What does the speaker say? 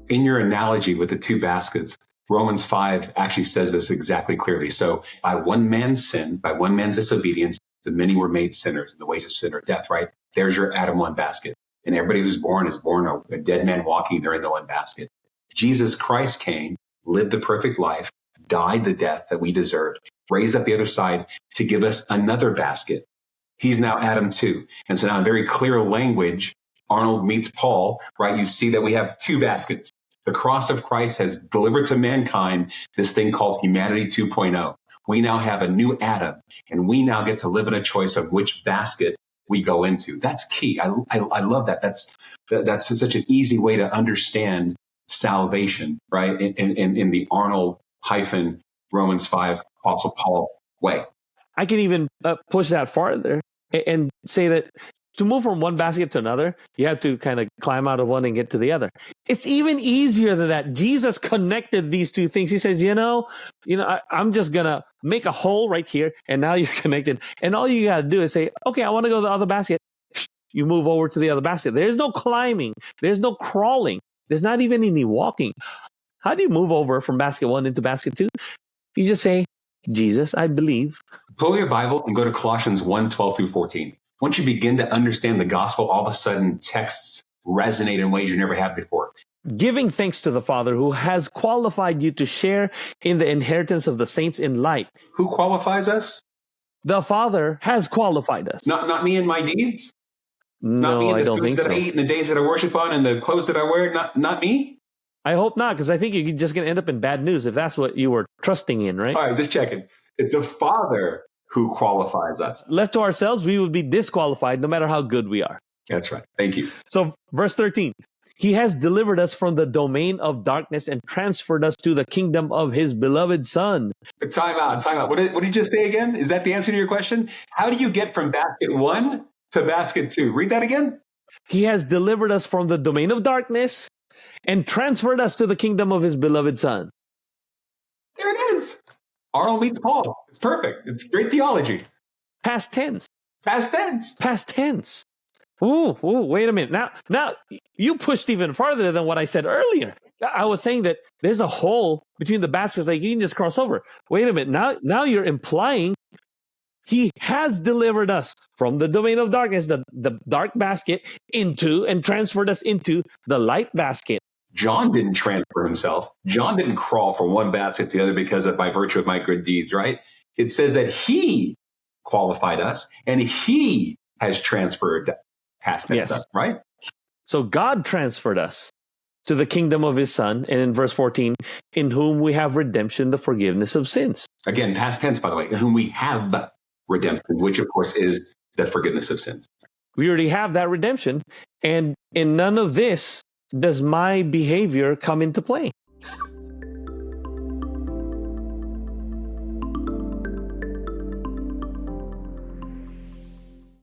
in your analogy with the two baskets, Romans 5 actually says this exactly clearly. So by one man's sin, by one man's disobedience, the many were made sinners, and the wages of sin are death, right? There's your Adam 1 basket. And everybody who's born is born a dead man walking. They're in the one basket. Jesus Christ came, lived the perfect life, died the death that we deserved, raised up the other side to give us another basket. He's now Adam 2. And so now in very clear language, Arnold meets Paul, right? You see that we have two baskets. The cross of Christ has delivered to mankind this thing called humanity 2.0. We now have a new Adam, and we now get to live in a choice of which basket we go into. That's key. I love that. That's such an easy way to understand salvation, right? In the Arnold hyphen Romans 5 Apostle Paul way. I can even push that farther and say that to move from one basket to another, you have to kind of climb out of one and get to the other. It's even easier than that. Jesus connected these two things. He says, I'm just going to make a hole right here, and now you're connected. And all you got to do is say, okay, I want to go to the other basket. You move over to the other basket. There's no climbing. There's no crawling. There's not even any walking. How do you move over from basket 1 into basket 2? You just say, Jesus, I believe. Pull your Bible and go to Colossians 1:12 through 14. Once you begin to understand the gospel, all of a sudden texts resonate in ways you never have before. Giving thanks to the Father who has qualified you to share in the inheritance of the saints in light. Who qualifies us? The Father has qualified us. Not me and my deeds? No, me and I the don't think foods that so. I eat and the days that I worship on and the clothes that I wear? Not me? I hope not, because I think you're just going to end up in bad news if that's what you were trusting in, right? All right, just checking. It's the Father who qualifies us. Left to ourselves, we would be disqualified no matter how good we are. That's right. Thank you. So verse 13, he has delivered us from the domain of darkness and transferred us to the kingdom of his beloved Son. Time out. What did you just say again? Is that the answer to your question? How do you get from basket 1 to basket 2? Read that again. He has delivered us from the domain of darkness and transferred us to the kingdom of his beloved Son. There it is. Arnold meets Paul. It's perfect. It's great theology. Past tense. Past tense. Ooh, wait a minute. Now you pushed even farther than what I said earlier. I was saying that there's a hole between the baskets, like you can just cross over. Wait a minute. Now you're implying he has delivered us from the domain of darkness, the dark basket, into and transferred us into the light basket. John didn't transfer himself. John didn't crawl from one basket to the other by virtue of my good deeds, right? It says that he qualified us and he has transferred past tense, yes. Right? So God transferred us to the kingdom of his Son. And in verse 14, in whom we have redemption, the forgiveness of sins. Again, past tense, by the way, in whom we have redemption, which of course is the forgiveness of sins. We already have that redemption. And in none of this does my behavior come into play.